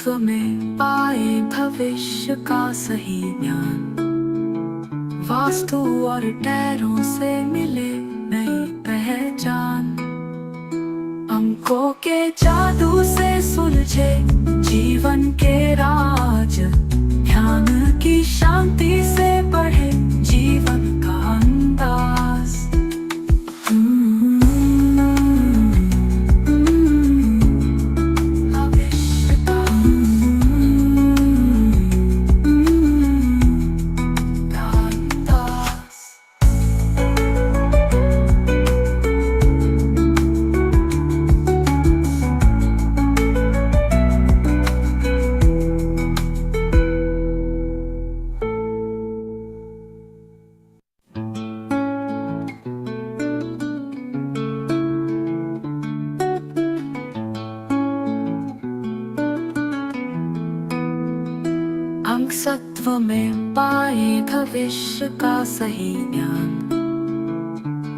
तत्व में पाए भविष्य का सही ज्ञान। वास्तु और टैरों से मिले नई पहचान। अंकों के जादू से सुलझे जीवन के राज। ध्यान की शांति से बढ़े जीवन का अंदाज। अंक सत्व में पाए भविष्य का सही ज्ञान।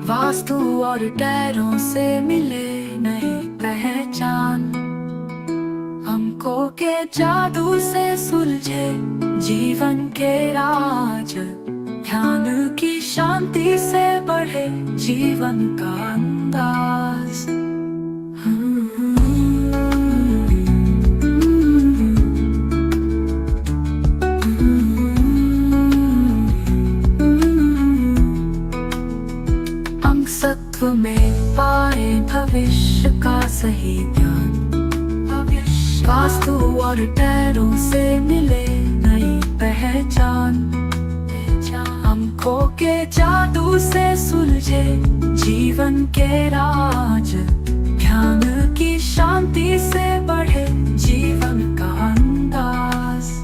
वास्तु और टैरों से मिले नई पहचान। अंकों के जादू से सुलझे जीवन के राज। ध्यान की शांति से बढ़े जीवन का अंदाज। सत्व में पाए भविष्य का सही ज्ञान। वास्तु और टैरों से मिले नई पहचान। अंकों के जादू से सुलझे जीवन के राज। ध्यान की शांति से बढ़े जीवन का अंदाज।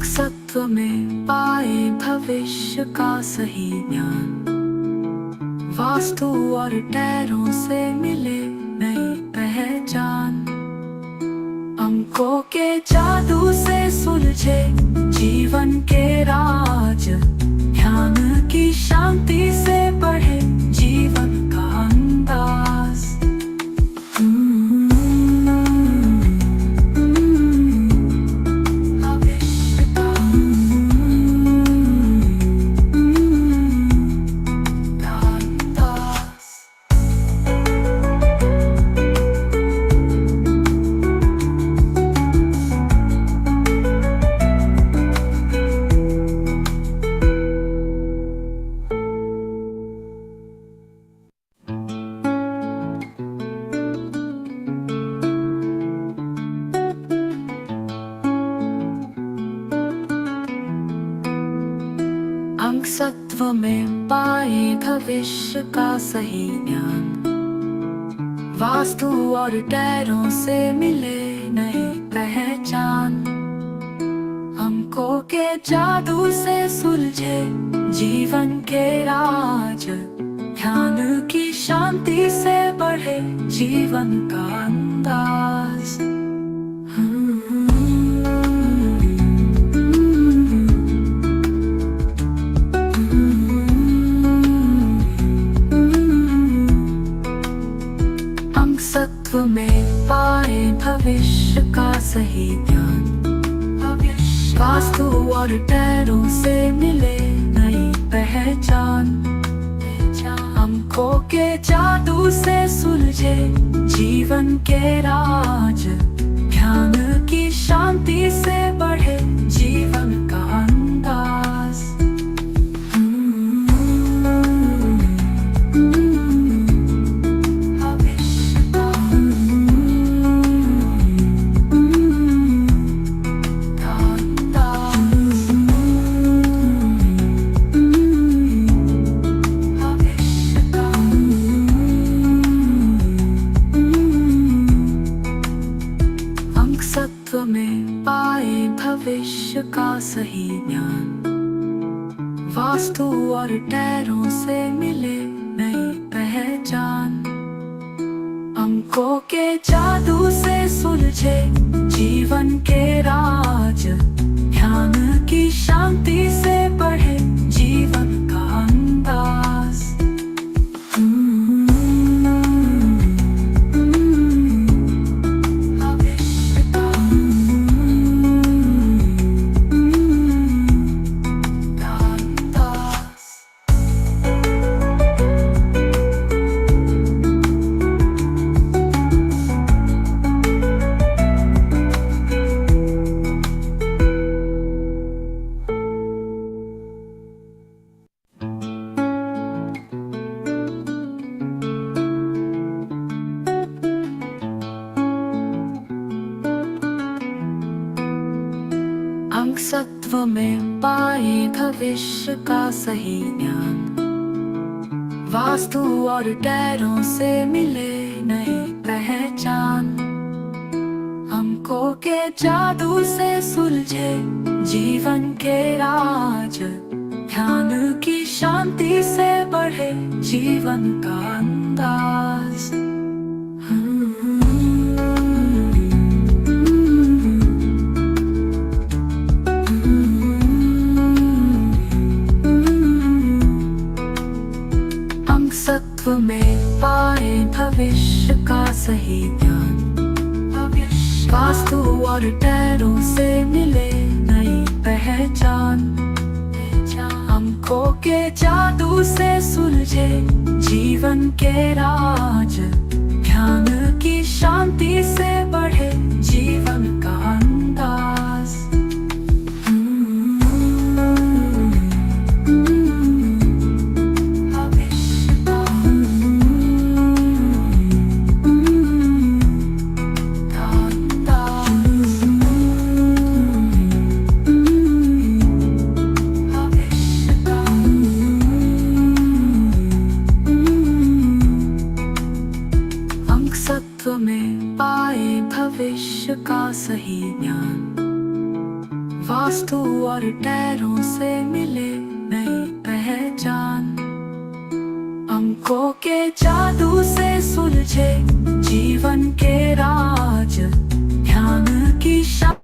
सत्व में पाए भविष्य का सही ज्ञान। वास्तु और टैरों से मिले नई पहचान। अंकों के जादू से सुलझे जीवन के राज। ध्यान की शांति से बढ़े जीवन का अंदाज। अंक सत्व में पाए भविष्य का सही ज्ञान। वास्तु और टैरों से मिले नई पहचान। अंकों के जादू से सुलझे जीवन के राज। ध्यान की शांति से बढ़े जीवन का अंदाज। सत्व में पाए भविष्य का सही ज्ञान। वास्तु और टैरों से मिले नई पहचान। अंकों के जादू से सुलझे जीवन के राज। ध्यान की शांति से बढ़े जीवन का अंदाज। सत्व में पाए भविष्य और टैरों से मिले नई पहचान। अंकों के जादू से सुलझे जीवन के राज, ध्यान की शांति से बढ़े जीवन का अंदाज। अंक सत्व में पाए भविष्य का सही ज्ञान, वास्तु और टैरों से मिले नई पहचान। अंकों के जादू से सुलझे जीवन के राज, ध्यान की शांति से बढ़े जीवन का अंदाज। सत्व में पाए भविष्य का सही ज्ञान, वास्तु और टैरों से मिले नई पहचान। अंकों के जादू से सुलझे जीवन के राज, ध्यान की शांति से बढ़े जीवन का अंदाज। सत्व में पाए भविष्य का सही ज्ञान, वास्तु और टैरों से मिले नई पहचान। अंकों के जादू से सुलझे जीवन के राज, ध्यान की शांति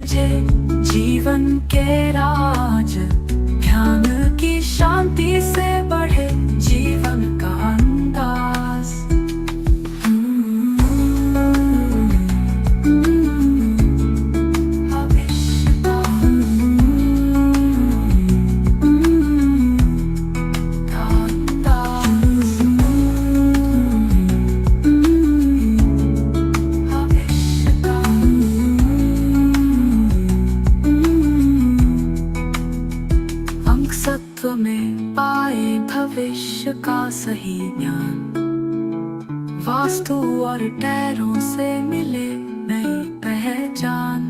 जीवन के राज, ध्यान की शांति से बढ़े जीवन का अंदाज। सत्व में पाए भविष्य का सही ज्ञान, वास्तु और टैरों से मिले नई पहचान।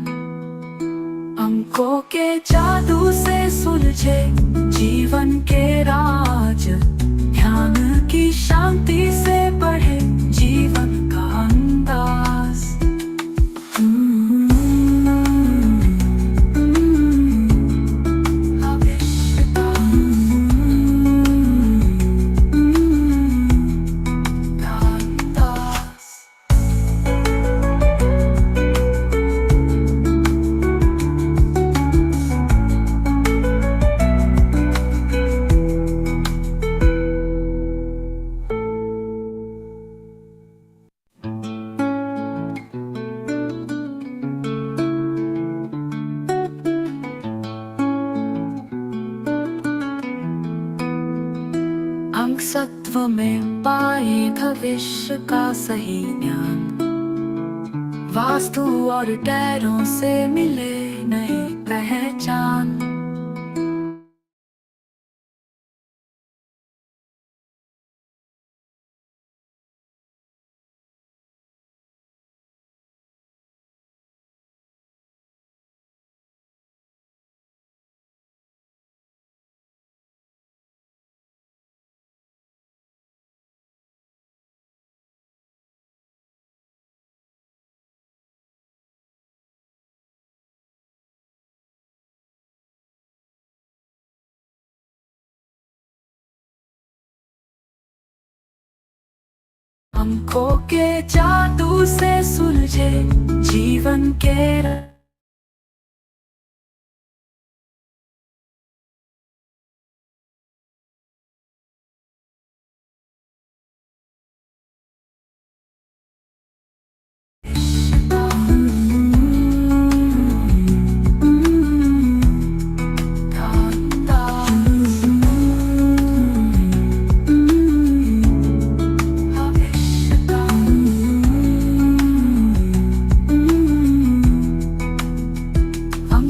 अंकों के जादू से सुलझे जीवन के राज, ध्यान की शांति से बढ़े जीवन का अंदाज। अंक सत्व में पाए भविष्य का सही ज्ञान, वास्तु और टैरों से मिले नई पहचान। अंकों के जादू से सुलझे जीवन के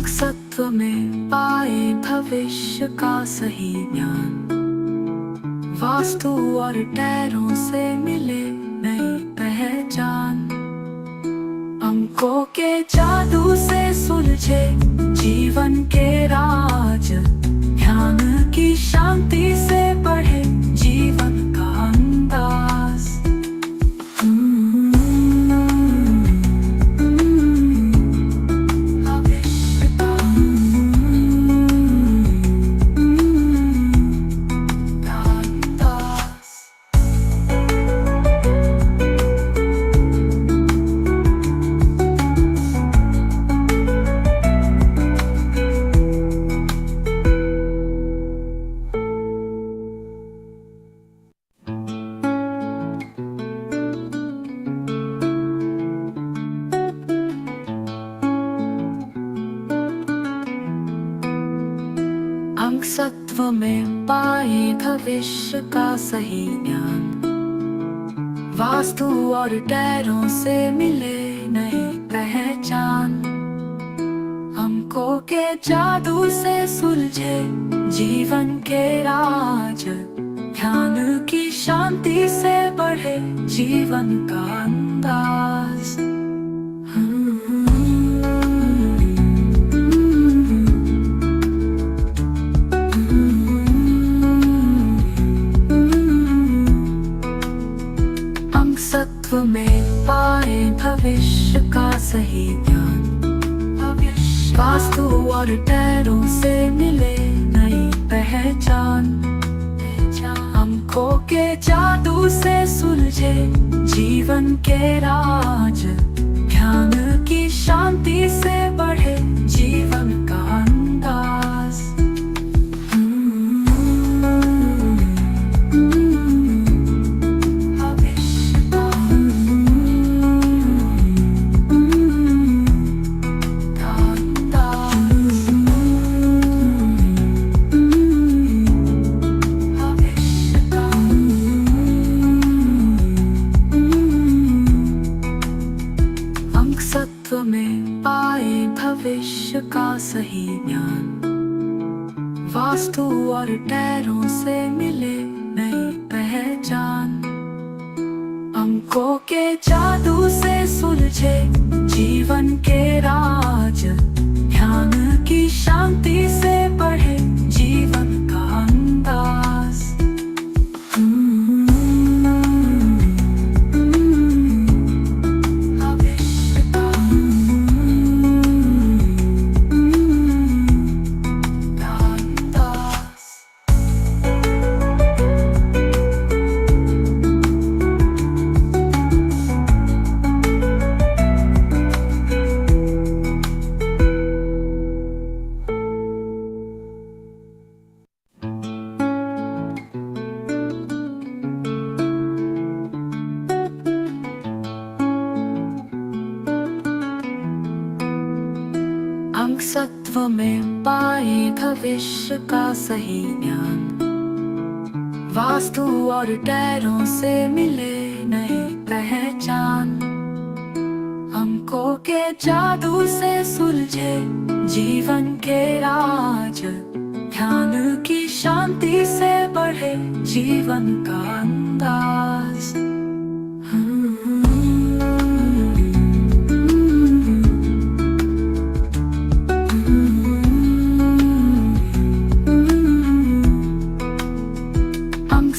सत्व में पाए भविष्य का सही ज्ञान, वास्तु और टैरों से मिले नई पहचान। अंकों के जादू से सुलझे जीवन के राज, ध्यान की शांति से बढ़े जीवन का अंदाज। अंक सत्व में पाए भविष्य का सही ज्ञान, वास्तु और टैरों से मिले नई पहचान। अंकों के जादू से सुलझे जीवन के राज, ध्यान की शांति से बढ़े जीवन का अंदाज। सत्व में पाए भविष्य का सही ज्ञान, वास्तु और टैरों से मिले नई पहचान। अंकों के जादू से सुलझे जीवन के राज, ध्यान की शांति से बढ़े जीवन का अंदाज। सत्व में पाए भविष्य का सही ज्ञान, वास्तु और टैरों से मिले नई पहचान। अंकों के जादू से सुलझे जीवन के राज, ध्यान की शांति से बढ़े जीवन का अंदाज। भविष्य का अंदाज। अंक सत्व में पाए भविष्य का सही ज्ञान। वास्तु और टैरों से मिले नई पहचान। अंकों के जादू से सुलझे जीवन के राज। ध्यान की शांति से बढ़े जीवन का अंदाज।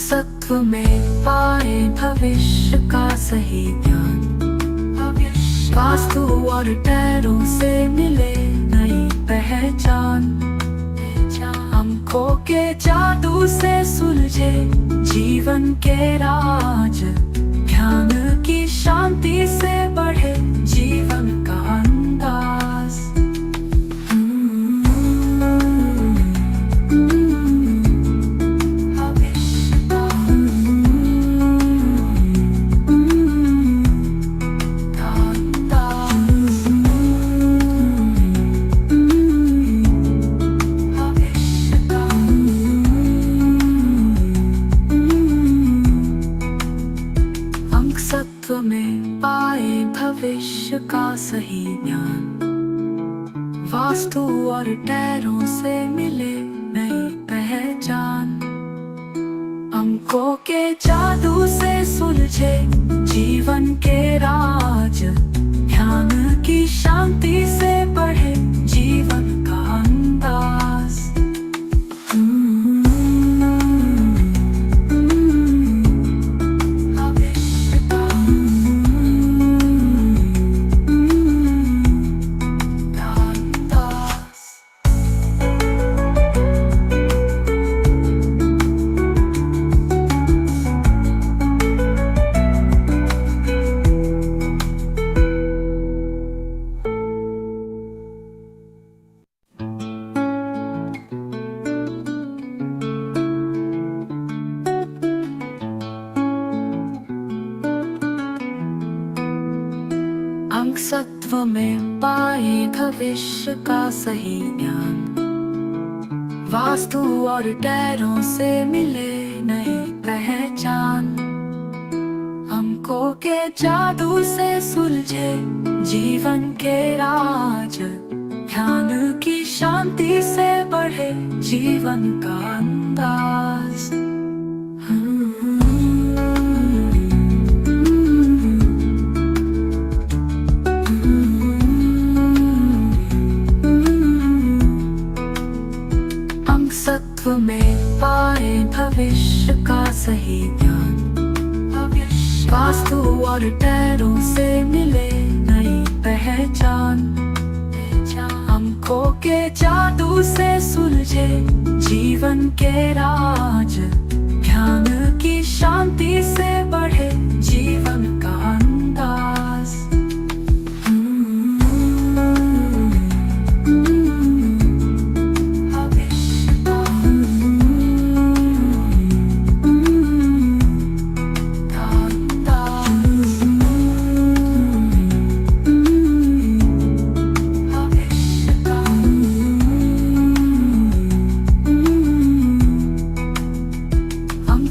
सत्व में पाए भविष्य का सही ज्ञान। वास्तु और टैरों से मिले नई पहचान। अंकों के जादू से सुलझे जीवन के राज। ध्यान की शांति से बढ़े जीवन का अंदाज। सत्व में पाए भविष्य का सही ज्ञान। वास्तु और टैरों से मिले नई पहचान। अंकों के जादू से सुलझे जीवन के राज। ध्यान की शांति से बढ़े जीवन का अंदाज। अंक सत्व में पाए भविष्य का सही ज्ञान। वास्तु और टैरों से मिले नई पहचान। अंकों के जादू से सुलझे जीवन के राज। ध्यान की शांति से बढ़े जीवन का अंदाज। सत्व में पाए भविष्य का सही ज्ञान। वास्तु और टैरों से मिले नई पहचान। अंकों के जादू से सुलझे जीवन के राज। ध्यान की शांति से बढ़े जीवन का अंदाज।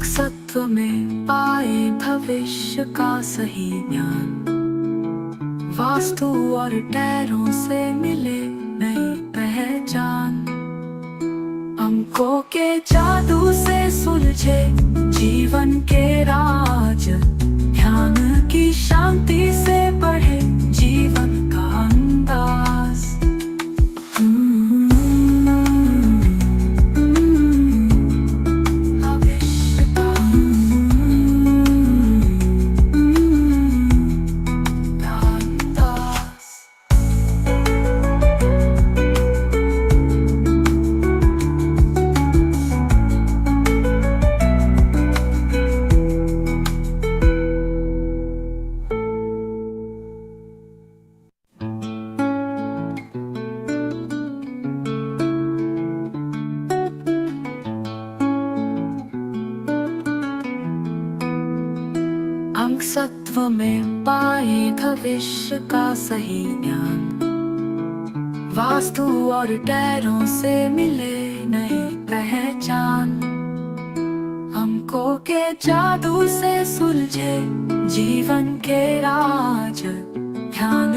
सत्व में पाए भविष्य का सही ज्ञान। वास्तु और टैरों से मिले नई पहचान। अंकों के जादू से सुलझे जीवन के राज। ध्यान की शांति से बढ़े जीवन का अंदाज। सत्व में पाए भविष्य का सही ज्ञान। वास्तु और टैरों से मिले नई पहचान। हमको के जादू से सुलझे जीवन के राज। ध्यान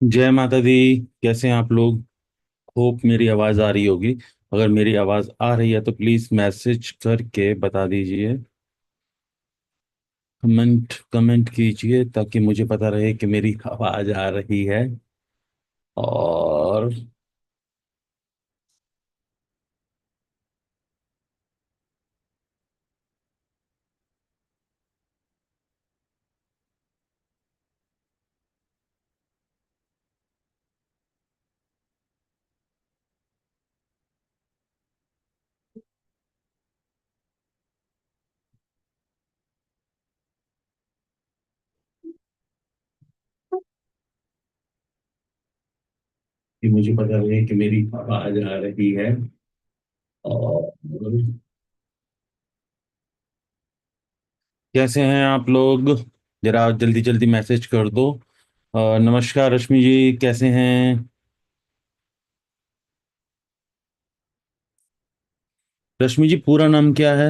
जय माता दी। कैसे हैं आप लोग? होप मेरी आवाज़ आ रही होगी। अगर मेरी आवाज़ आ रही है तो प्लीज़ मैसेज करके बता दीजिए। कमेंट कमेंट कीजिए ताकि मुझे पता रहे कि मेरी आवाज़ आ रही है। और कि मुझे पता रहे कि मेरी आवाज़ आ रही है। और कैसे हैं आप लोग? जरा जल्दी जल्दी मैसेज कर दो। नमस्कार रश्मि जी, कैसे हैं? रश्मि जी, पूरा नाम क्या है?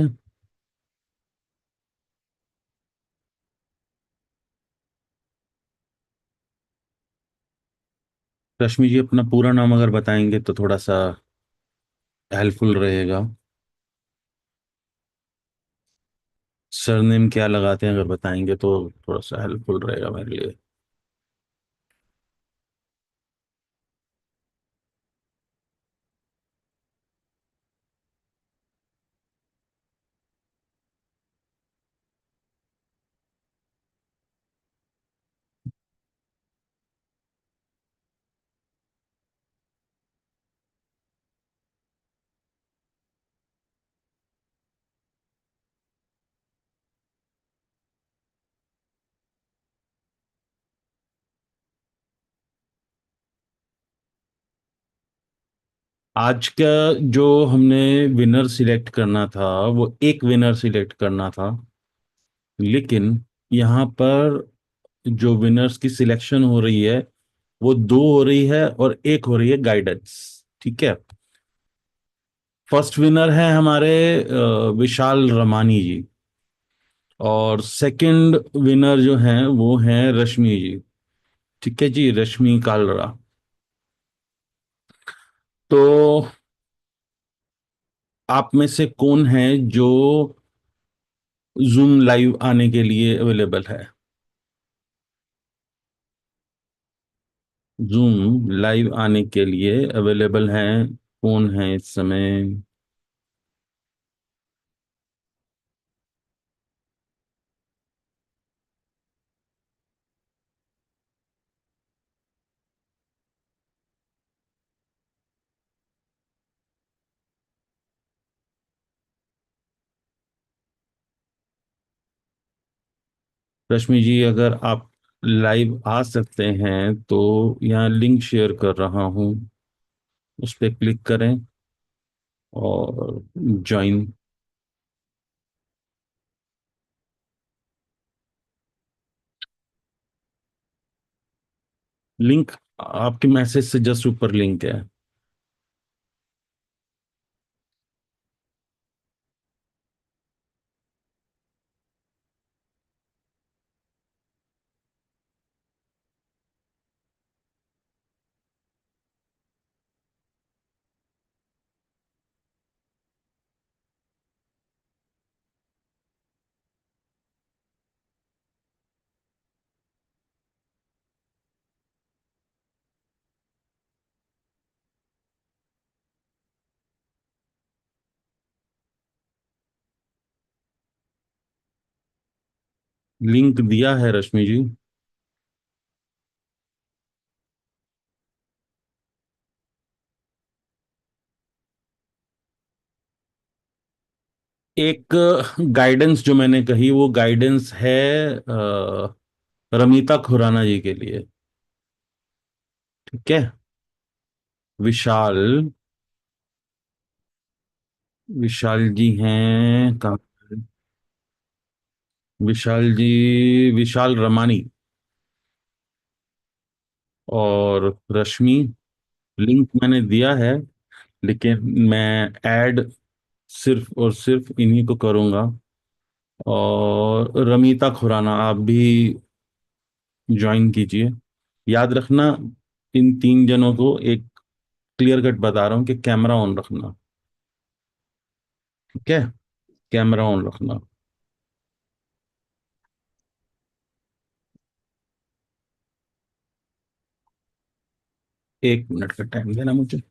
रश्मि जी, अपना पूरा नाम अगर बताएंगे तो थोड़ा सा हेल्पफुल रहेगा। सरनेम क्या लगाते हैं अगर बताएंगे तो थोड़ा सा हेल्पफुल रहेगा मेरे लिए। आज का जो हमने विनर सिलेक्ट करना था, वो एक विनर सिलेक्ट करना था। लेकिन यहाँ पर जो विनर्स की सिलेक्शन हो रही है वो दो हो रही है और एक हो रही है गाइडेंस। ठीक है। फर्स्ट विनर है हमारे विशाल रमानी जी। और सेकंड विनर जो हैं वो हैं रश्मि जी। ठीक है जी, रश्मि कालरा। तो आप में से कौन है जो जूम लाइव आने के लिए अवेलेबल है? जूम लाइव आने के लिए अवेलेबल है? कौन है इस समय? रश्मि जी, अगर आप लाइव आ सकते हैं तो यहाँ लिंक शेयर कर रहा हूँ, उस पर क्लिक करें और ज्वाइन। लिंक आपके मैसेज से जस्ट ऊपर लिंक है। लिंक दिया है रश्मि जी। एक गाइडेंस जो मैंने कही वो गाइडेंस है रमीता खुराना जी के लिए। ठीक है। विशाल, विशाल जी हैं कहाँ? विशाल जी, विशाल रमानी और रश्मि। लिंक मैंने दिया है, लेकिन मैं ऐड सिर्फ और सिर्फ इन्हीं को करूंगा। और रमीता खुराना आप भी ज्वाइन कीजिए। याद रखना, इन 3 जनों को एक क्लियर कट बता रहा हूं कि कैमरा ऑन रखना। ठीक है, कैमरा ऑन रखना। 1 मिनट का टाइम देना मुझे।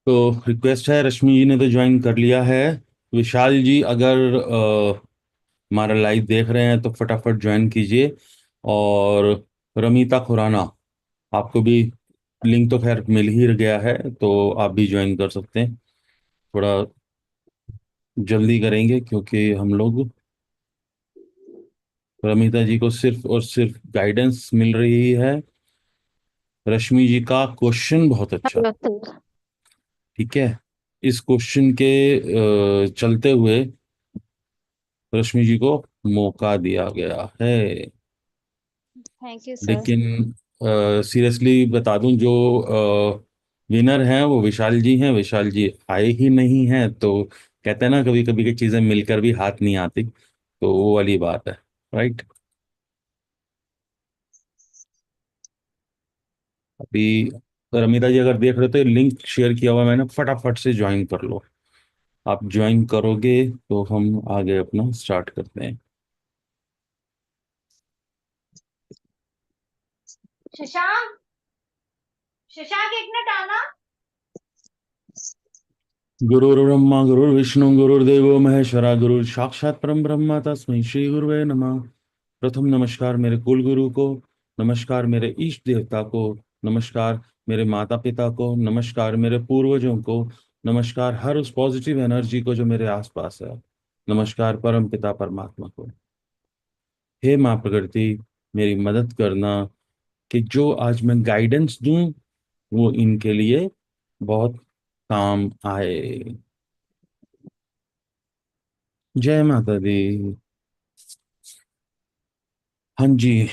तो रिक्वेस्ट है, रश्मि जी ने तो ज्वाइन कर लिया है। विशाल जी अगर हमारा लाइव देख रहे हैं तो फटाफट ज्वाइन कीजिए। और रमीता खुराना, आपको भी लिंक तो खैर मिल ही गया है, तो आप भी ज्वाइन कर सकते हैं। थोड़ा जल्दी करेंगे क्योंकि हम लोग रमीता जी को सिर्फ और सिर्फ गाइडेंस मिल रही है। रश्मि जी का क्वेश्चन बहुत अच्छा। Hello sir. ठीक है, इस क्वेश्चन के चलते हुए रश्मि जी को मौका दिया गया है। Thank you sir. लेकिन सीरियसली बता दूं, जो विनर हैं वो विशाल जी हैं। विशाल जी आए ही नहीं हैं, तो कहते हैं ना कभी कभी की चीजें मिलकर भी हाथ नहीं आती, तो वो वाली बात है। राइट। अभी रमीता जी अगर देख रहे हो तो लिंक शेयर किया हुआ है मैंने, फटाफट से ज्वाइन कर लो। आप ज्वाइन करोगे तो हम आगे अपना स्टार्ट करते हैं। शशांक, शशांक एक मिनट आना। गुरुर्ब्रह्मा गुरुर्विष्णु गुरुर्देवो महेश्वरा, गुरु साक्षात परम ब्रह्म तस्मै श्री गुरुवे नमः। प्रथम नमस्कार मेरे कुल गुरु को, नमस्कार मेरे इष्ट देवता को, नमस्कार मेरे माता पिता को, नमस्कार मेरे पूर्वजों को, नमस्कार हर उस पॉजिटिव एनर्जी को जो मेरे आसपास है, नमस्कार परम पिता परमात्मा को। हे माँ प्रकृति, मेरी मदद करना कि जो आज मैं गाइडेंस दूं वो इनके लिए बहुत काम आए। जय माता दी। हाँ जी,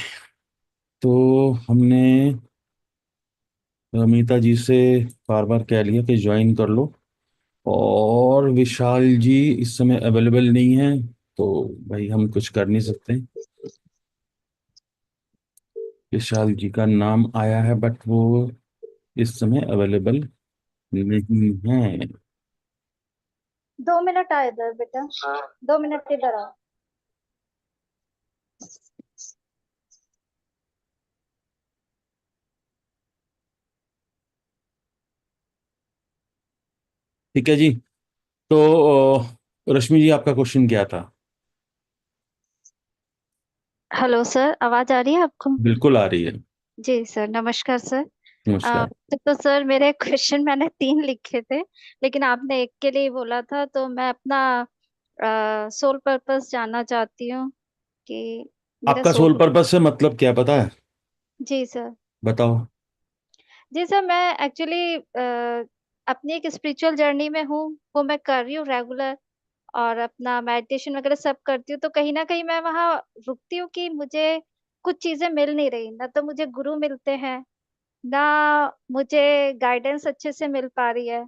तो हमने अमीता जी से बार बार कह लिया कि ज्वाइन कर लो, और विशाल जी इस समय अवेलेबल नहीं है, तो भाई हम कुछ कर नहीं सकते। विशाल जी का नाम आया है बट वो इस समय अवेलेबल नहीं है। 2 मिनट आ इधर बेटा। हाँ। 2 मिनट इधर आओ। ठीक है जी। तो रश्मि जी आपका क्वेश्चन क्या था? हेलो सर, आवाज आ रही है आपको? बिल्कुल आ रही है। जी सर, नमस्कार सर। नमस्कार। तो सर मेरे क्वेश्चन मैंने 3 लिखे थे, लेकिन आपने एक के लिए बोला था, तो मैं अपना सोल पर्पस जानना चाहती हूँ कि मेरा आपका सोल। सोल पर्पस से मतलब क्या पता है? जी सर। बताओ। जी सर, मैं एक्चुअली अपनी एक स्पिरिचुअल जर्नी में हूँ, वो मैं कर रही हूँ रेगुलर, और अपना मेडिटेशन वगैरह सब करती हूँ। तो कहीं ना कहीं मैं वहाँ रुकती हूँ कि मुझे कुछ चीजें मिल नहीं रही, ना तो मुझे गुरु मिलते हैं, ना मुझे गाइडेंस अच्छे से मिल पा रही है।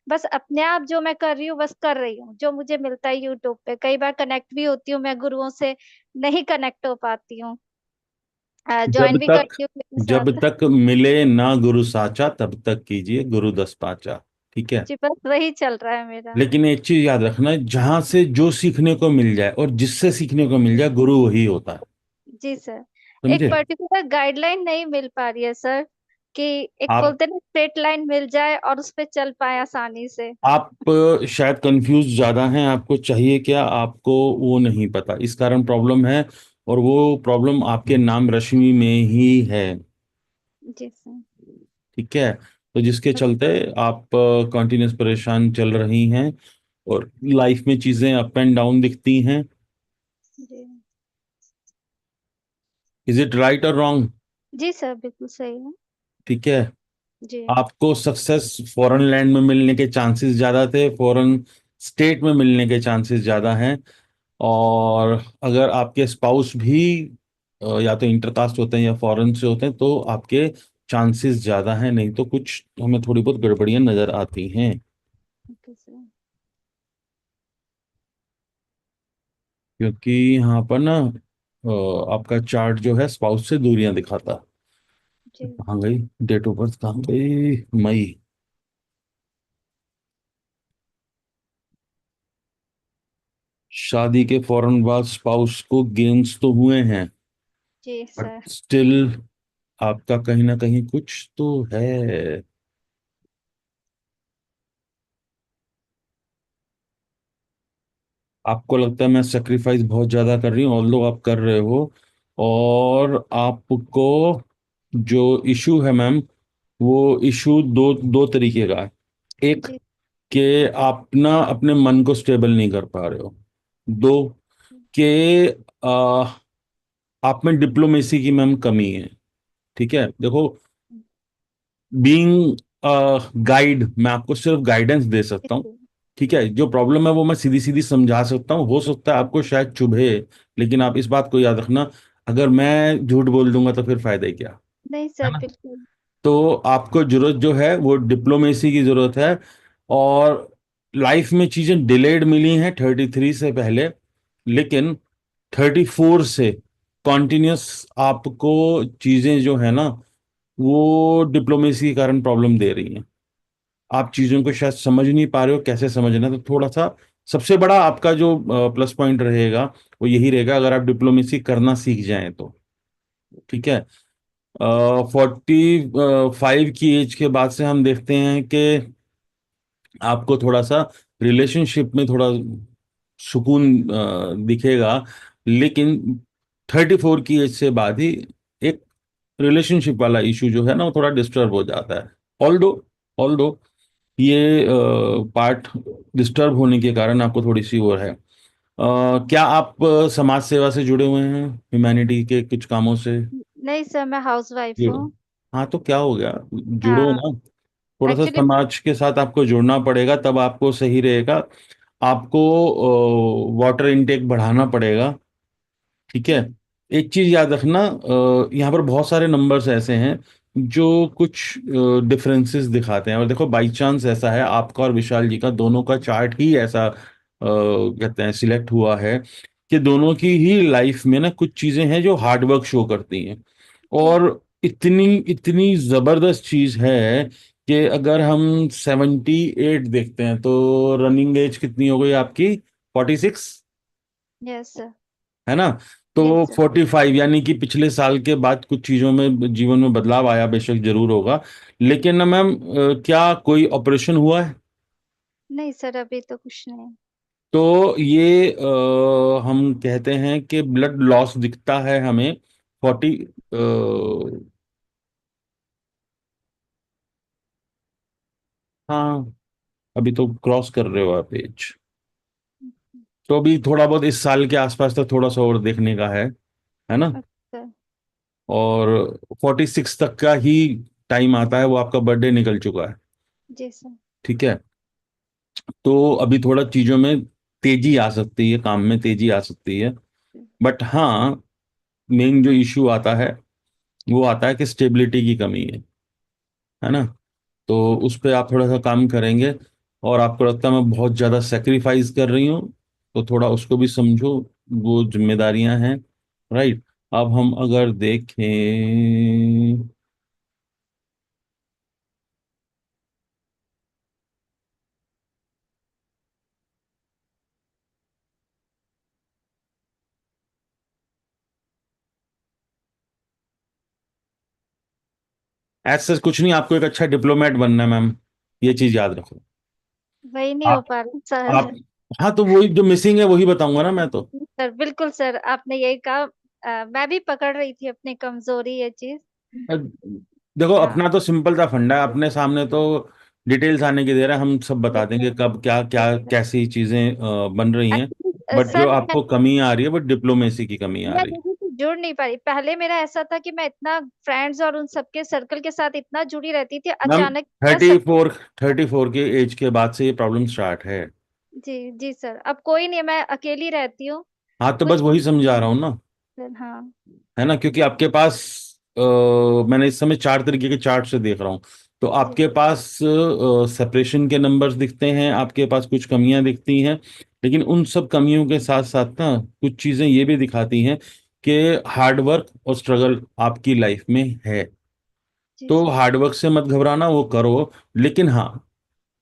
बस अपने आप जो मैं कर रही हूँ बस कर रही हूँ, जो मुझे मिलता है यूट्यूब पे। कई बार कनेक्ट भी होती हूँ मैं गुरुओं से, नहीं कनेक्ट हो पाती हूँ। जब ज्वाइन भी तक करती हूँ मेरे जब साथ। तक मिले ना गुरु साचा, तब तक कीजिए गुरु 10 पाचा। ठीक है। जी, बस वही चल रहा है मेरा। लेकिन एक चीज याद रखना, जहां से जो सीखने को मिल जाए और जिससे सीखने को मिल जाए, गुरु वही होता है। जी सर। एक समझे? पर्टिकुलर गाइडलाइन नहीं मिल पा रही है सर, कि एक आप बोलते ना स्ट्रेट लाइन मिल जाए और उस पे चल पाए आसानी से। आप शायद कंफ्यूज ज्यादा हैं। आपको चाहिए क्या, आपको वो नहीं पता, इस कारण प्रॉब्लम है। और वो प्रॉब्लम आपके नाम रश्मि में ही है। जी सर। ठीक है, तो जिसके चलते आप कंटिन्यूस परेशान चल रही हैं, और लाइफ में चीजें अप एंड डाउन दिखती हैं। जी। इज इट राइट और रॉन्ग? जी सर, बिल्कुल सही है। ठीक है। जी आपको सक्सेस फॉरेन लैंड में मिलने के चांसेस ज्यादा थे, फॉरेन स्टेट में मिलने के चांसेस ज्यादा हैं। और अगर आपके स्पाउस भी या तो इंटरकास्ट होते हैं या फॉरेन से होते हैं तो आपके चांसेस ज्यादा हैं, नहीं तो कुछ हमें थोड़ी बहुत गड़बड़ियां नजर आती हैं। Okay sir. क्योंकि यहाँ पर ना आपका चार्ट जो है स्पाउस से दूरियां दिखाता। जी कहाँ गई डेट ऑफ बर्थ, कहाँ गई? मई। शादी के फौरन बाद स्पाउस को गेन्स तो हुए हैं, जी बट सर। स्टिल आपका कहीं ना कहीं कुछ तो है। आपको लगता है मैं सेक्रीफाइस बहुत ज्यादा कर रही हूँ, ऑल आप कर रहे हो। और आपको जो इशू है मैम, वो इशू दो दो तरीके का है। एक, जी कि आप ना अपने मन को स्टेबल नहीं कर पा रहे हो। दो, कि आ, आप में डिप्लोमेसी की मैम कमी है। ठीक है, देखो, बीइंग गाइड मैं आपको सिर्फ गाइडेंस दे सकता हूँ। जी ठीक है, जो प्रॉब्लम है वो मैं सीधी सीधी समझा सकता हूँ, हो सकता है आपको शायद चुभे, लेकिन आप इस बात को याद रखना, अगर मैं झूठ बोल दूंगा तो फिर फायदा ही क्या। नहीं है सर ना? बिल्कुल। तो आपको जरूरत जो है वो डिप्लोमेसी की जरूरत है। और लाइफ में चीजें डिलेड मिली हैं 33 से पहले, लेकिन 34 से कॉन्टिन्यूस आपको चीजें जो है ना वो डिप्लोमेसी के कारण प्रॉब्लम दे रही हैं। आप चीजों को शायद समझ नहीं पा रहे हो, कैसे समझना है, तो थोड़ा सा सबसे बड़ा आपका जो प्लस पॉइंट रहेगा वो यही रहेगा, अगर आप डिप्लोमेसी करना सीख जाएं तो। ठीक है। 45 की एज के बाद से हम देखते हैं कि आपको थोड़ा सा रिलेशनशिप में थोड़ा सुकून दिखेगा, लेकिन 34 की एज से बाद ही एक रिलेशनशिप वाला इशू जो है ना वो थोड़ा डिस्टर्ब हो जाता है। ऑल्दो ऑल्दो ये पार्ट डिस्टर्ब होने के कारण आपको थोड़ी सी और है। क्या आप समाज सेवा से जुड़े हुए हैं, ह्यूमैनिटी के कुछ कामों से? नहीं सर, मैं हाउस वाइफ जुड़ो। हूँ। हाँ तो क्या हो गया, जुड़ो हाँ ना। थोड़ा सा एक्चुअली। समाज के साथ आपको जुड़ना पड़ेगा, तब आपको सही रहेगा। आपको वाटर इनटेक बढ़ाना पड़ेगा। ठीक है। जी एक चीज याद रखना, यहाँ पर बहुत सारे नंबर्स ऐसे हैं जो कुछ डिफरेंसेस दिखाते हैं, और देखो बाई चांस ऐसा है आपका और विशाल जी का दोनों का चार्ट ही ऐसा कहते हैं सिलेक्ट हुआ है कि दोनों की ही लाइफ में ना कुछ चीजें हैं जो हार्डवर्क शो करती हैं। जी और इतनी इतनी जबरदस्त चीज है कि अगर हम 78 देखते हैं तो रनिंग एज कितनी हो गई आपकी? 46, यस सर। है ना? तो यस सर। 45 यानी कि पिछले साल के बाद कुछ चीजों में जीवन में बदलाव आया, बेशक जरूर होगा। लेकिन ना मैम, क्या कोई ऑपरेशन हुआ है? नहीं सर, अभी तो कुछ नहीं। तो ये हम कहते हैं कि ब्लड लॉस दिखता है हमें 40। हाँ, अभी तो क्रॉस कर रहे हो आप एज। तो अभी थोड़ा बहुत इस साल के आसपास तक थोड़ा सा और देखने का है ना? अच्छा। और 46 तक का ही टाइम आता है, वो आपका बर्थडे निकल चुका है। जी सर। ठीक है। तो अभी थोड़ा चीजों में तेजी आ सकती है, काम में तेजी आ सकती है। बट हाँ, मेन जो इश्यू आता है वो आता है कि स्टेबिलिटी की कमी है ना? तो उस पर आप थोड़ा सा काम करेंगे। और आपको लगता है मैं बहुत ज्यादा सेक्रीफाइस कर रही हूँ, तो थोड़ा उसको भी समझो, वो जिम्मेदारियां हैं। राइट। अब हम अगर देखें, ऐसा कुछ नहीं, आपको एक अच्छा डिप्लोमेट बनना है मैम, ये चीज याद रखो। वही नहीं हो आप पा रहा आप सर। हाँ, तो वही जो मिसिंग है वही बताऊंगा ना मैं तो। सर बिल्कुल सर, आपने यही कहा। मैं भी पकड़ रही थी अपनी कमजोरी, ये चीज। देखो, हाँ। अपना तो सिंपल सा फंडा है, अपने सामने तो डिटेल्स आने की देर है, हम सब बता जी देंगे सर। कब क्या क्या जी सर। कैसी चीजें बन रही हैं। एक्चुअली बट जो सर, आपको कमी आ रही है वो डिप्लोमेसी की कमी आ मैं रही है। जुड़ नहीं पा रही। पहले मेरा ऐसा था कि मैं इतना फ्रेंड्स और उन सबके सर्कल के साथ इतना जुड़ी रहती थी, मैम अचानक मेरा सब। 34 के एज के बाद से ये प्रॉब्लम स्टार्ट है। जी जी सर, अब कोई नहीं, मैं अकेली रहती हूँ। हाँ, तो बस कुछ वही समझा रहा हूँ ना, हाँ। है ना, क्योंकि आपके पास मैंने इस समय 4 तरीके के चार्ट से देख रहा हूँ। तो जी आपके पास सेपरेशन के नंबर्स दिखते हैं, आपके पास कुछ कमियां दिखती हैं, लेकिन उन सब कमियों के साथ साथ ना कुछ चीजें ये भी दिखाती हैं कि हार्डवर्क और स्ट्रगल आपकी लाइफ में है। जी तो सर। हार्डवर्क से मत घबराना, वो करो, लेकिन हाँ,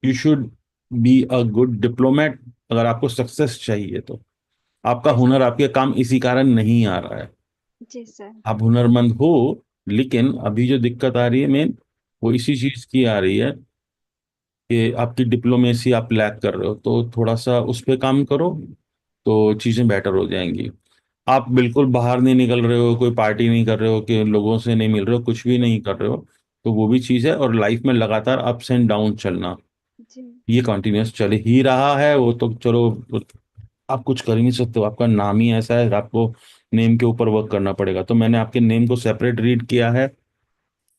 you should be a good diplomat. अगर आपको सक्सेस चाहिए तो आपका जी हुनर आपके काम इसी कारण नहीं आ रहा है। जी सर। आप हुनरमंद हो, लेकिन अभी जो दिक्कत आ रही है मेन, वो इसी चीज की आ रही है कि आपकी डिप्लोमेसी आप लैक कर रहे हो। तो थोड़ा सा उस पे काम करो, तो चीजें बेटर हो जाएंगी। आप बिल्कुल बाहर नहीं निकल रहे हो, कोई पार्टी नहीं कर रहे हो, कि लोगों से नहीं मिल रहे हो, कुछ भी नहीं कर रहे हो, तो वो भी चीज है। और लाइफ में लगातार अप्स एंड डाउन चलना, जी ये कंटिन्यूस चल ही रहा है। वो तो चलो, आप कुछ कर ही नहीं सकते हो, आपका नाम ही ऐसा है, आपको नेम के ऊपर वर्क करना पड़ेगा। तो मैंने आपके नेम को सेपरेट रीड किया है,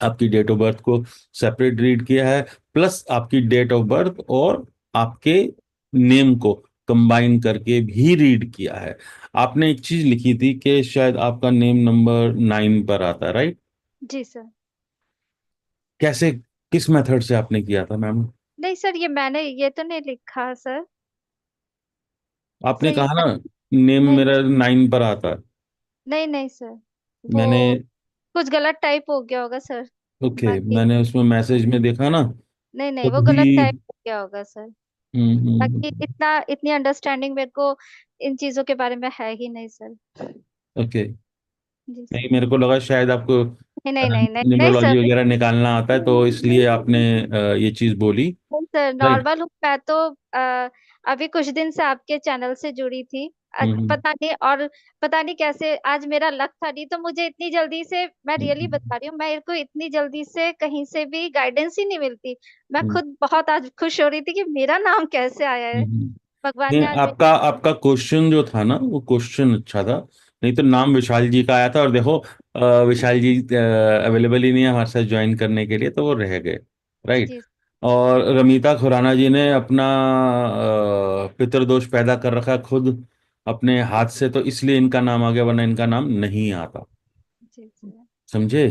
आपकी डेट ऑफ बर्थ को सेपरेट रीड किया है, प्लस आपकी डेट ऑफ बर्थ और आपके नेम को कंबाइन करके भी रीड किया है। आपने एक चीज लिखी थी कि शायद आपका नेम नंबर 9 पर आता है, राइट? जी सर। कैसे, किस मेथड से आपने किया था मैम? नहीं सर, ये मैंने ये तो नहीं लिखा सर। सर आपने ये कहा ना नेम नहीं मेरा 9 पर आता है। नहीं नहीं सर, वो मैंने, कुछ गलत टाइप हो गया होगा सर। ओके, बाकी मैंने उसमें मैसेज में देखा ना, नहीं नहीं, वो तभी। गलत टाइप हो गया होगा सर। बाकी हम्म। इतनी अंडरस्टैंडिंग मेरे को इन चीजों के बारे में है ही नहीं सर। ओके। जी नहीं, सर। मेरे को लगा शायद आपको नहीं नहीं नहीं नहीं नहीं न्यूमरोलॉजी सर। वगैरह निकालना आता है, तो इसलिए आपने ये चीज बोली। नहीं सर, राइट। नॉर्मल हूँ मैं तो। अभी कुछ दिन से आपके चैनल से जुड़ी थी। हम्म। पता नहीं, और पता नहीं कैसे आज मेरा लक था, नहीं तो मुझे इतनी जल्दी से, मैं रियली हम्म। बता रही हूँ, मेरे को इतनी जल्दी से कहीं से भी गाइडेंस ही नहीं मिलती। मैं हम्म। खुद बहुत आज खुश हो रही थी कि मेरा नाम कैसे आया है। हम्म। भगवान नहीं, ने आज आपका मेरा। आपका क्वेश्चन जो था ना, वो क्वेश्चन अच्छा था। नहीं तो नाम विशाल जी का आया था, और देखो विशाल जी अवेलेबल ही नहीं है हमारे साथ ज्वाइन करने के लिए, तो वो रह गए। राइट। जी और रमीता खुराना जी ने अपना पितृदोष पैदा कर रखा है खुद अपने हाथ से, तो इसलिए इनका नाम आ गया, वरना इनका नाम नहीं आता। जी सर। समझे?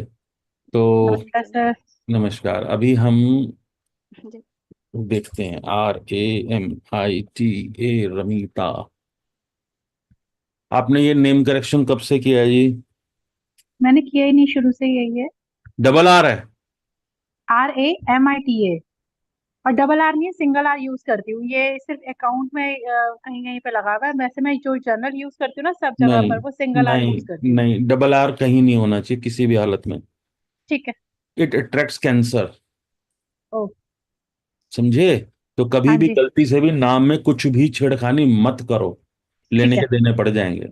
तो नमस्कार सर। नमस्कार। अभी हम जी देखते हैं, RAMITA, रमीता। आपने ये नेम करेक्शन कब से किया है जी? मैंने किया ही नहीं, शुरू से यही है। डबल आर है? RAMITA। और डबल आर नहीं, सिंगल आर यूज करती हूँ, ये सिर्फ अकाउंट में कहीं कहीं पे लगा हुआ है। वैसे मैं जो जर्नल यूज करती हूँ ना सब जगह नहीं, पर, वो सिंगल आर नहीं, यूज करती हूँ। नहीं, डबल आर कहीं नहीं होना चाहिए किसी भी हालत में। ठीक है। It attracts cancer. ओ। समझे? तो कभी हाँ भी जी। गलती से भी नाम में कुछ भी छेड़खानी मत करो, ठीक लेने है। के देने पड़ जाएंगे।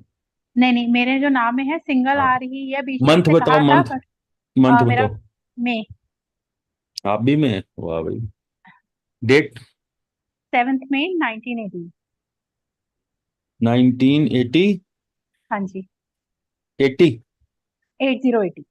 नहीं नहीं, मेरे जो नाम में है सिंगल हाँ। आर ही है, बीच में मंथ किसी ने बताओ, कहा था मंथ। पर मंथ मेरा बताओ। मई। आप भी में? वाह भाई। डेट? 7 मई 1980। 1980? हाँ जी। 80? 8080।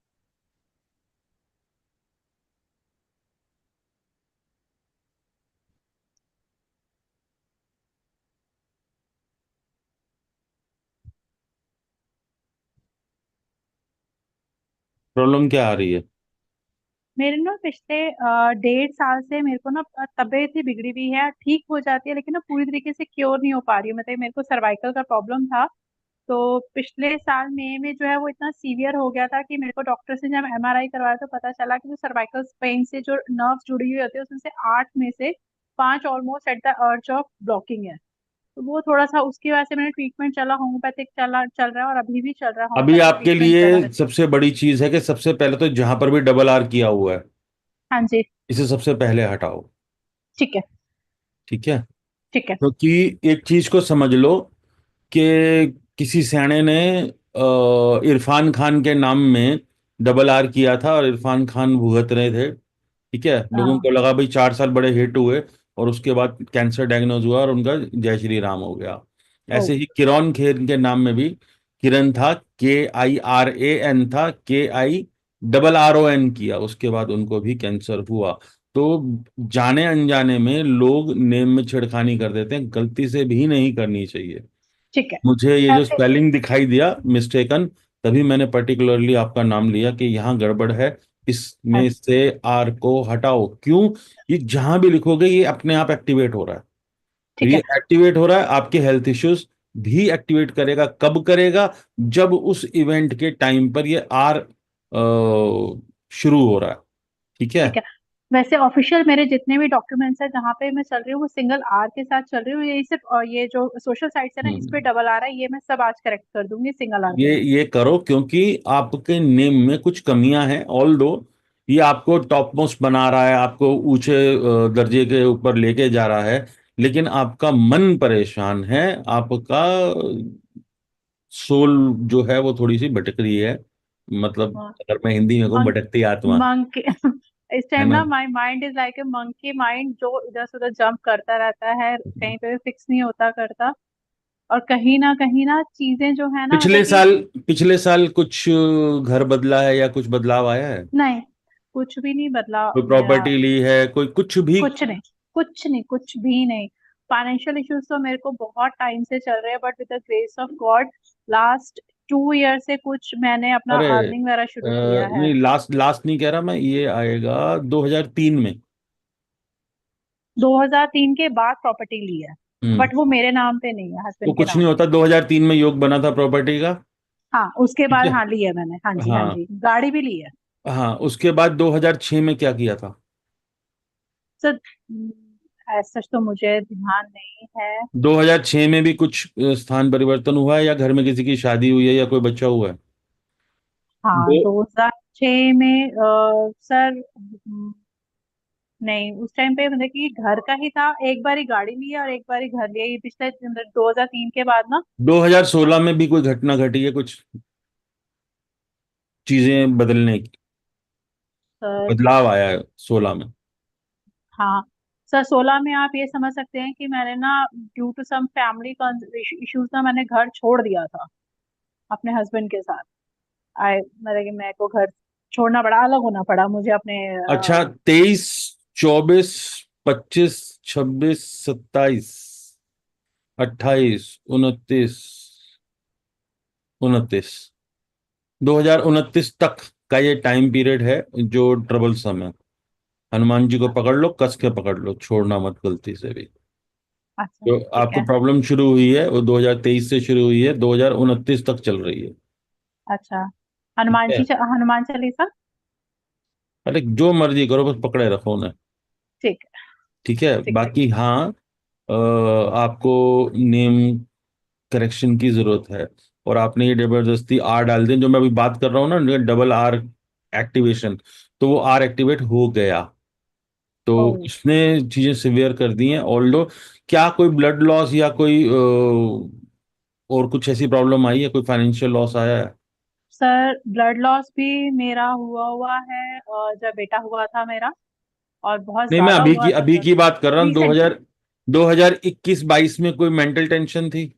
प्रॉब्लम क्या आ रही है? मेरे ना पिछले 1.5 साल से मेरे को ना तबीयत ही बिगड़ी हुई है, ठीक हो जाती है लेकिन ना पूरी तरीके से क्योर नहीं हो पा रही हूँ। मतलब मेरे को सर्वाइकल का प्रॉब्लम था। तो पिछले साल मई में जो है वो इतना सीवियर हो गया था कि मेरे को डॉक्टर से जब MRI करवाया तो पता चला कि जो सर्वाइकल स्पेन से जो नर्व्स जुड़ी हुई होती है उसमें से 8 में से 5 almost at the urge of blocking है। तो वो थोड़ा सा उसकी वजह से मैंने ट्रीटमेंट चला, होम्योपैथिक चल रहा है और अभी भी चल रहा है, अभी होम्योपैथिक आपके ट्रीटमेंट चल रहा लिए है। सबसे बड़ी चीज है कि सबसे पहले तो जहां पर भी डबल आर किया हुआ है, हाँ जी। इसे सबसे पहले हटाओ। ठीक है। ठीक है? ठीक है। क्योंकि एक चीज को समझ लो कि किसी सयाने ने इरफान खान के नाम में डबल आर किया था, और इरफान खान भुगत रहे थे। ठीक है, लोगों को हाँ। लगा भाई 4 साल बड़े हिट हुए, और उसके बाद कैंसर डायग्नोज हुआ और उनका जय श्री राम हो गया। ओ। ऐसे ही किरण खेर के नाम में भी किरण था, KIRAN था, KIRRON किया, उसके बाद उनको भी कैंसर हुआ। तो जाने अनजाने में लोग नेम में छेड़खानी कर देते हैं, गलती से भी नहीं करनी चाहिए। ठीक है। मुझे ये जो ऐसे स्पेलिंग दिखाई दिया मिस्टेकन, तभी मैंने पर्टिकुलरली आपका नाम लिया कि यहाँ गड़बड़ है, इसमें ऐसे- से आर को हटाओ। क्यों? ये जहां भी लिखोगे ये अपने आप एक्टिवेट हो रहा है। तो ठीक ये है। एक्टिवेट हो रहा है, आपके हेल्थ इश्यूज भी एक्टिवेट करेगा। कब करेगा? जब उस इवेंट के टाइम पर ये आर शुरू हो रहा है। ठीक है। ठीक है। वैसे ऑफिशियल मेरे जितने भी डॉक्यूमेंट्स है जहाँ पे मैं चल रही हूँ वो सिंगल आर के साथ चल रही हूँ, ये सिर्फ ये जो सोशल साइट्स है ना इस पे हम्म। डबल आ रहा है, ये मैं सब आज करेक्ट कर दूंगी सिंगल आर पे। ये करो, क्योंकि आपके नेम में कुछ कमियां हैं। ऑल दो ये आपको टॉप मोस्ट बना रहा है, आपको ऊंचे दर्जे के ऊपर लेके जा रहा है, लेकिन आपका मन परेशान है। आपका सोल जो है वो थोड़ी सी भटक रही है। मतलब अगर मैं हिंदी में कहूँ, भटकती आत्मा, मंकी इस है टाइम ना। ना my mind is like a monkey mind, जो इधर से उधर जंप करता रहता है, कहीं पे भी फिक्स नहीं होता करता। और कहीं ना चीजें जो है ना मतलब पिछले कि साल पिछले साल कुछ घर बदला है या कुछ बदलाव आया है? नहीं, कुछ भी नहीं बदला कोई मेरा। प्रॉपर्टी ली है, कोई कुछ भी? कुछ नहीं, कुछ नहीं, कुछ भी नहीं। फाइनेंशियल इश्यूज तो मेरे को बहुत टाइम से चल रहे हैं, but with the grace of God last 2 year से कुछ मैंने अपना अरे अर्निंग वगैरह शुरू किया है। नहीं, लास्ट लास्ट नहीं कह रहा मैं, ये आएगा 2003 में। 2003 के बाद प्रॉपर्टी ली है, हम्म। बट वो मेरे नाम पे नहीं है, वो हस्बैंड के कुछ नाम नहीं पे। होता, 2003 में योग बना था प्रॉपर्टी का। हाँ, उसके ठीक बाद है। हाँ ली है मैंने, हाँ जी हाँ हाँ। जी, गाड़ी भी ली है। हाँ, उसके बाद 2006 में क्या किया था? सर ऐसा तो मुझे ध्यान नहीं है। 2006 में भी कुछ स्थान परिवर्तन हुआ है, या घर में किसी की शादी हुई है, या कोई बच्चा हुआ है? हाँ, दो 2006 में सर नहीं, उस टाइम पे मतलब कि घर का ही था, एक बार ही गाड़ी लिया और एक बार ही घर लिया, ये पिछले 2003 के बाद ना। 2016 में भी कोई घटना घटी है, कुछ चीजें बदलने की, सर बदलाव आया है 16 में? हाँ सर, 16 में आप ये समझ सकते हैं कि मैंने ना due to some family issues ना मैंने घर छोड़ दिया था अपने हस्बैंड के साथ। आए मतलब कि मेरे को घर छोड़ना पड़ा, अलग होना पड़ा मुझे अपने अच्छा, 23, 24, 25, 26, 27, 28, 29, 29, 2029 तक का ये टाइम पीरियड है जो ट्रबल सम है। हनुमान जी को पकड़ लो, कस के पकड़ लो, छोड़ना मत गलती से भी। अच्छा जो ठीक आपको है। प्रॉब्लम शुरू हुई है वो 2023 से शुरू हुई है, 2029 तक चल रही है। अच्छा, ठीक है। हनुमान चालीसा। अरे जो मर्जी करो, बस पकड़े रखो उन्हें। ठीक है। ठीक है। ठीक है। बाकी हाँ, आपको नेम करेक्शन की जरूरत है। और आपने ये जबरदस्ती आर डाल दिया, जो मैं अभी बात कर रहा हूँ ना, डबल आर एक्टिवेशन, तो वो आर एक्टिवेट हो गया। तो ओ इसने चीजें सिवियर कर दी हैं। ऑल्दो क्या कोई ब्लड लॉस या कोई और कुछ ऐसी प्रॉब्लम आई है, कोई फाइनेंशियल लॉस आया है? सर, ब्लड लॉस भी मेरा हुआ हुआ है, जब बेटा हुआ था मेरा, और बहुत नहीं, मैं ज्यादा हुआ था अभी सर। की बात कर रहा हूँ। रिसेंटली 2021-22 में कोई मेंटल टेंशन थी?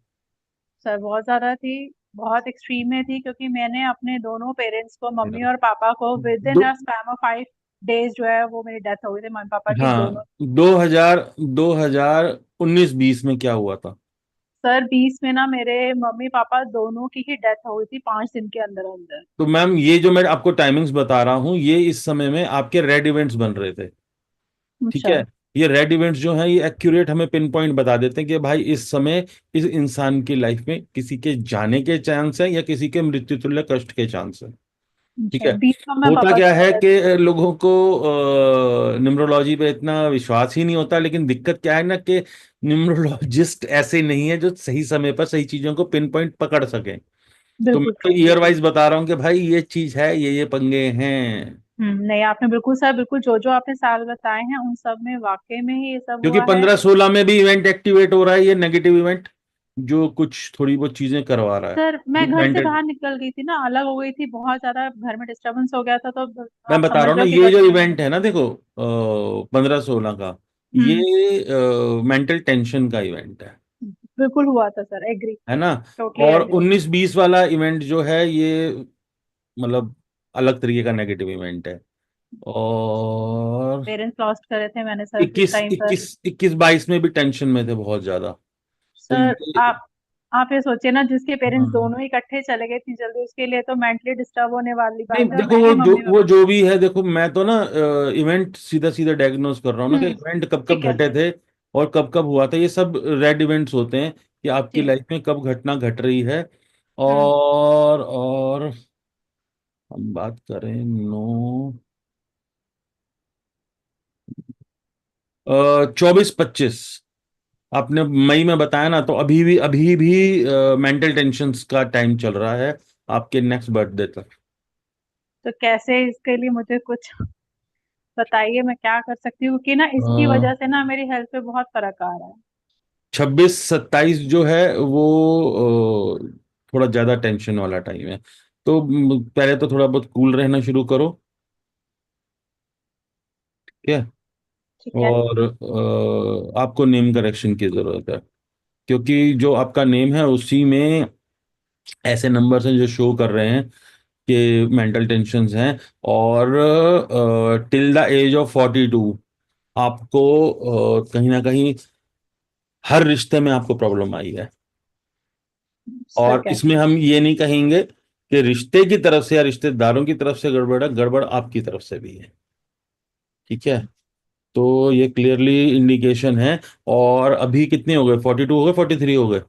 सर बहुत ज्यादा थी, बहुत एक्सट्रीम में थी, क्योंकि मैंने अपने दोनों पेरेंट्स को, मम्मी यार, और पापा को, विद इन दो अ स्पैम ऑफ 5 डेज जो है वो मेरी डेथ हो गई थी, मम्मी पापा की हाँ, दोनों। 2019-20 में क्या हुआ था? सर 20 में ना मेरे मम्मी पापा दोनों की ही डेथ हो गई थी 5 दिन के अंदर अंदर। तो मैम, ये जो मैं आपको टाइमिंग्स बता रहा हूँ, ये इस समय में आपके रेड इवेंट्स बन रहे थे। ठीक अच्छा। है। ये रेड इवेंट्स जो हैं ये एक्यूरेट हमें पिन पॉइंट बता देते हैं कि भाई इस समय इस इंसान की लाइफ में किसी के जाने के चांस है या किसी के मृत्यु तुल्य कष्ट के चांस है। ठीक अच्छा, है। 20 को मैं होता बहुत क्या ज्यादा है डेथ। कि लोगों को न्यूमरोलॉजी पे इतना विश्वास ही नहीं होता, लेकिन दिक्कत क्या है ना कि न्यूमरोलॉजिस्ट ऐसे नहीं है जो सही समय पर सही चीजों को पिन पॉइंट पकड़ सके। तो मैं बिल्कुल तो सर, ईयर बिल्कुल। वाइज बता रहा हूँ कि भाई ये चीज है, ये पंगे हैं। नहीं, आपने बिल्कुल सर, बिल्कुल जो जो आपने साल बताए हैं उन सब में वाकई में ही ये सब क्योंकि हुआ है। 15-16 में भी इवेंट एक्टिवेट हो रहा है, ये नेगेटिव इवेंट जो कुछ थोड़ी बहुत चीजें करवा रहा है। सर मैं घर से मेंटल, बाहर निकल गई थी ना, अलग हो गई थी, बहुत ज्यादा घर में डिस्टरबेंस हो गया था, तो मैं आप बता रहा समझ हूँ ना, लो कि ये जो बच्चे। इवेंट है ना, देखो 15-16 का, हम्म ये मेंटल टेंशन का इवेंट है। बिल्कुल हुआ था सर, एग्री, है ना। टोटली और एग्री। 19-20 वाला इवेंट जो है ये मतलब अलग तरीके का नेगेटिव इवेंट है। और पेरेंट्स लॉस्ट करे थे मैंने सर उस इक्कीस टाइम पर। इक्कीस 21-22 में भी टेंशन में थे बहुत ज्यादा। तो सर ये आप ये सोचिए ना, जिसके पेरेंट्स हाँ। दोनों ही इकट्ठे चले गए इतनी जल्दी, उसके लिए तो मेंटली डिस्टर्ब होने वाली नहीं बात है। और देखो, मैं ही मम्मी वो पापा। जो भी है, देखो मैं तो ना इवेंट सीधा सीधा डायग्नोस कर रहा हूँ ना कि हम्म। इवेंट कब कब ठीक है। घटे थे और कब कब हुआ था। ये सब रेड इवेंट्स होते हैं कि आपकी जी। लाइफ में कब घटना घट रही है। हम्म। और हम बात करें नो 24-25, आपने मई में बताया ना, तो अभी भी मेंटल टेंशन्स का टाइम चल रहा है आपके नेक्स्ट बर्थडे तक। तो कैसे इसके लिए मुझे कुछ बताइए, मैं क्या कर सकती हूँ, क्योंकि ना इसकी अ, वजह से ना मेरी हेल्थ पे बहुत फर्क आ रहा है। 26-27 जो है वो थोड़ा ज्यादा टेंशन वाला टाइम है। तो पहले तो थोड़ा बहुत कूल रहना शुरू करो। ठीक है। ठीक है। और आपको नेम करेक्शन की जरूरत है, क्योंकि जो आपका नेम है उसी में ऐसे नंबर्स हैं जो शो कर रहे हैं कि मेंटल टेंशन्स हैं। और टिल द एज ऑफ 42 आपको कहीं ना कहीं हर रिश्ते में आपको प्रॉब्लम आई है। सर और इसमें कैसे? हम ये नहीं कहेंगे कि रिश्ते की तरफ से या रिश्तेदारों की तरफ से गड़बड़ है, गड़बड़ आपकी तरफ से भी है। ठीक है। तो ये क्लियरली इंडिकेशन है। और अभी कितने हो गए, 42 हो गए, 43 हो गए?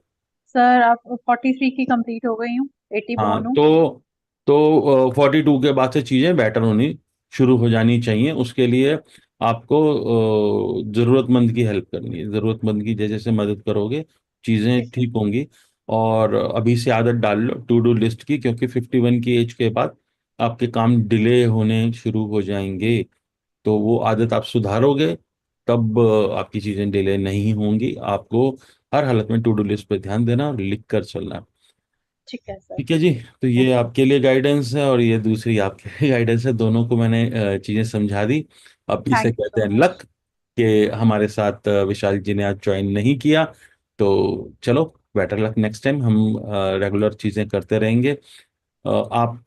सर आप 43 की कंप्लीट हो गई हूँ, 80 हाँ बॉर्न हूँ। तो 42 के बाद से चीजें बेटर होनी शुरू हो जानी चाहिए। उसके लिए आपको जरूरतमंद की हेल्प करनी है। जरूरतमंद की जैसे जैसे मदद करोगे चीजें यस सर। ठीक होंगी। और अभी से आदत डाल लो टू डू लिस्ट की, क्योंकि 51 की एज के बाद आपके काम डिले होने शुरू हो जाएंगे। तो वो आदत आप सुधारोगे तब आपकी चीजें डिले नहीं होंगी। आपको हर हालत में टू डू लिस्ट पे ध्यान देना और लिख कर चलना। ठीक है सर। ठीक है जी। तो ये ओके। आपके लिए गाइडेंस है और ये दूसरी आपके लिए गाइडेंस है। दोनों को मैंने चीजें समझा दी। अब इसे थैंक यू कहते सो हैं मच। लक, कि हमारे साथ विशाल जी ने आज ज्वाइन नहीं किया। तो चलो, बेटर लक नेक्स्ट टाइम। हम रेगुलर चीजें करते रहेंगे। आप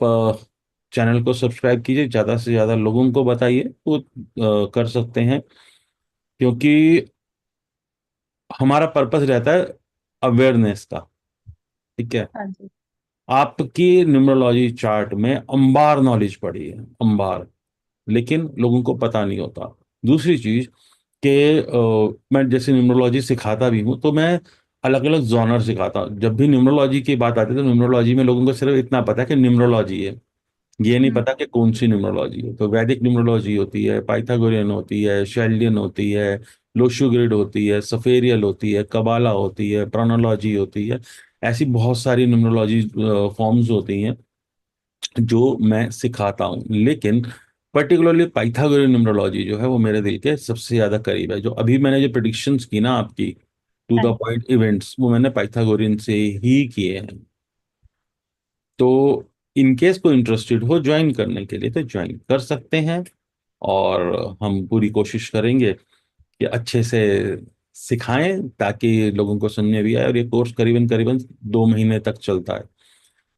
चैनल को सब्सक्राइब कीजिए, ज़्यादा से ज़्यादा लोगों को बताइए वो कर सकते हैं, क्योंकि हमारा पर्पस रहता है अवेयरनेस का। ठीक है। हाँ जी। आपकी न्यूमरोलॉजी चार्ट में अंबार नॉलेज पड़ी है, अंबार, लेकिन लोगों को पता नहीं होता। दूसरी चीज कि मैं जैसे न्यूमरोलॉजी सिखाता भी हूँ तो मैं अलग अलग जॉनर सिखाता हूँ। जब भी न्यूमरोलॉजी की बात आती है तो न्यूमरोलॉजी में लोगों को सिर्फ इतना पता है कि न्यूमरोलॉजी है, ये नहीं हम्म। पता कि कौन सी न्यूमरोलॉजी है। तो वैदिक न्यूमरोलॉजी होती है, पाइथागोरियन होती है, शेल्डियन होती है, लोशो ग्रिड होती है, सफेरियल होती है, कबाला होती है, प्रोनोलॉजी होती है। ऐसी बहुत सारी न्यूमरोलॉजी फॉर्म्स होती हैं जो मैं सिखाता हूँ। लेकिन पर्टिकुलरली पाइथागोरियन न्यूमरोलॉजी जो है वो मेरे दिल के सबसे ज्यादा करीब है। जो अभी मैंने जो प्रिडिक्शंस की ना आपकी टू हाँ द जी। पॉइंट इवेंट्स, वो मैंने पाइथागोरियन से ही किए हैं। तो इन केस को इंटरेस्टेड हो ज्वाइन करने के लिए तो ज्वाइन कर सकते हैं। और हम पूरी कोशिश करेंगे कि अच्छे से सिखाएं ताकि लोगों को समझ में भी आए। और ये कोर्स करीबन करीबन 2 महीने तक चलता है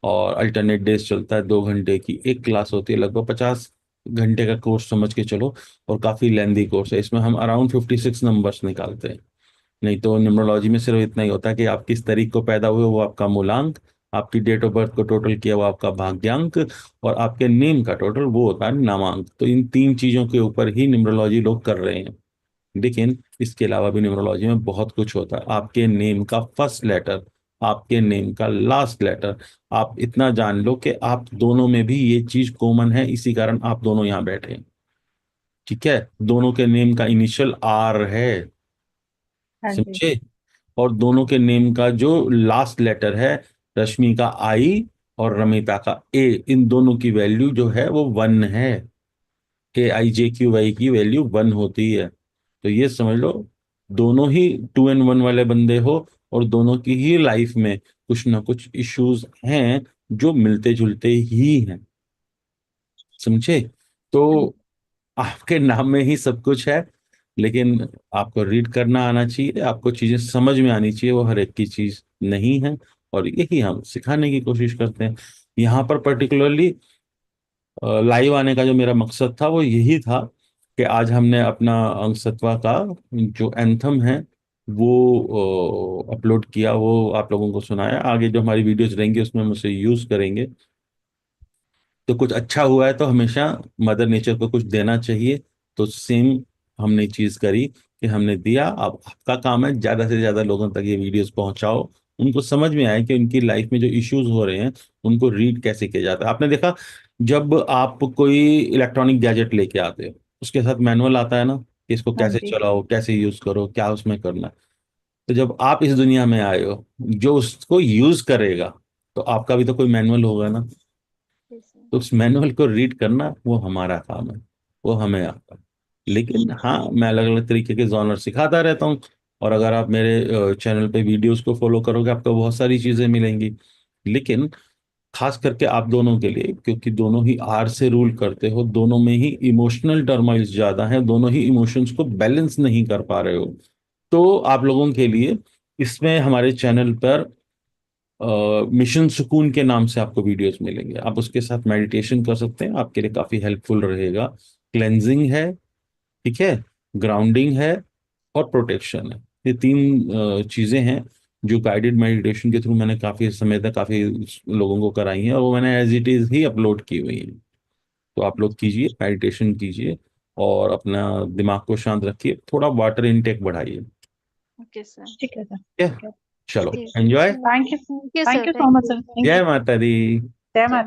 और अल्टरनेट डेज चलता है। 2 घंटे की एक क्लास होती है, लगभग 50 घंटे का कोर्स समझ के चलो। और काफी लेंदी कोर्स है, इसमें हम अराउंड 56 नंबर्स निकालते हैं। नहीं तो न्यूमरोलॉजी में सिर्फ इतना ही होता है कि आप किस तारीख को पैदा हुए वो आपका मूलांक, आपकी डेट ऑफ बर्थ को टोटल किया वो आपका भाग्यांक, और आपके नेम का टोटल वो होता है नामांक। तो इन 3 चीजों के ऊपर ही न्यूमरोलॉजी लोग कर रहे हैं। लेकिन इसके अलावा भी न्यूमरोलॉजी में बहुत कुछ होता है। आपके नेम का फर्स्ट लेटर, आपके नेम का लास्ट लेटर, आप इतना जान लो कि आप दोनों में भी ये चीज कॉमन है, इसी कारण आप दोनों यहाँ बैठे हैं। ठीक है। दोनों के नेम का इनिशियल आर है, हाँ जी। समझे। और दोनों के नेम का जो लास्ट लेटर है, रश्मि का आई और रमिता का ए, इन दोनों की वैल्यू जो है वो 1 है। AIJQY की वैल्यू 1 होती है। तो ये समझ लो, दोनों ही 2 and 1 वाले बंदे हो, और दोनों की ही लाइफ में कुछ ना कुछ इश्यूज हैं जो मिलते जुलते ही हैं, समझे। हाँ तो जी। आपके नाम में ही सब कुछ है। लेकिन आपको रीड करना आना चाहिए, आपको चीजें समझ में आनी चाहिए, वो हर एक की चीज नहीं है। और यही हम सिखाने की कोशिश करते हैं यहाँ पर। पर्टिकुलरली लाइव आने का जो मेरा मकसद था वो यही था कि आज हमने अपना अंकसत्वा का जो एंथम है वो अपलोड किया, वो आप लोगों को सुनाया। आगे जो हमारी वीडियोस रहेंगी उसमें हम उसे यूज करेंगे। तो कुछ अच्छा हुआ है तो हमेशा मदर नेचर को कुछ देना चाहिए। तो सेम हमने चीज करी कि हमने दिया। अब आपका काम है ज्यादा से ज्यादा लोगों तक ये वीडियोस पहुंचाओ, उनको समझ में आए कि उनकी लाइफ में जो इश्यूज हो रहे हैं उनको रीड कैसे किया जाता है। आपने देखा जब आप कोई इलेक्ट्रॉनिक गैजेट लेके आते हो उसके साथ मैनुअल आता है ना, कि इसको हाँ कैसे जी। चलाओ, कैसे यूज करो, क्या उसमें करना है। तो जब आप इस दुनिया में आए हो, जो उसको यूज करेगा तो आपका भी तो कोई मैनुअल होगा ना। जी सर। तो उस मैनुअल को रीड करना वो हमारा काम है, वो हमें आता है। लेकिन हाँ, मैं अलग अलग तरीके के जॉनर सिखाता रहता हूँ। और अगर आप मेरे चैनल पे वीडियोस को फॉलो करोगे आपको बहुत सारी चीजें मिलेंगी। लेकिन खास करके आप दोनों के लिए, क्योंकि दोनों ही आर से रूल करते हो, दोनों में ही इमोशनल टर्माइल्स ज्यादा है, दोनों ही इमोशंस को बैलेंस नहीं कर पा रहे हो, तो आप लोगों के लिए इसमें हमारे चैनल पर मिशन सुकून के नाम से आपको वीडियोस मिलेंगे। आप उसके साथ मेडिटेशन कर सकते हैं, आपके लिए काफी हेल्पफुल रहेगा। क्लेंजिंग है, ठीक है, ग्राउंडिंग है, और प्रोटेक्शन है। ये तीन चीजें हैं जो गाइडेड मेडिटेशन के थ्रू मैंने काफी समय तक काफी लोगों को कराई हैं, और वो मैंने एज इट इज ही अपलोड की हुई है। तो आप लोग कीजिए, मेडिटेशन कीजिए, और अपना दिमाग को शांत रखिए, थोड़ा वाटर इनटेक बढ़ाइए। Okay sir. ठीक है सर। ठीक है, ठीक है। चलो जी enjoy. Sir. Thank you. Thank you thank sir. You thank so much you. Sir. Thank जय यू। माता दी। जय जय माता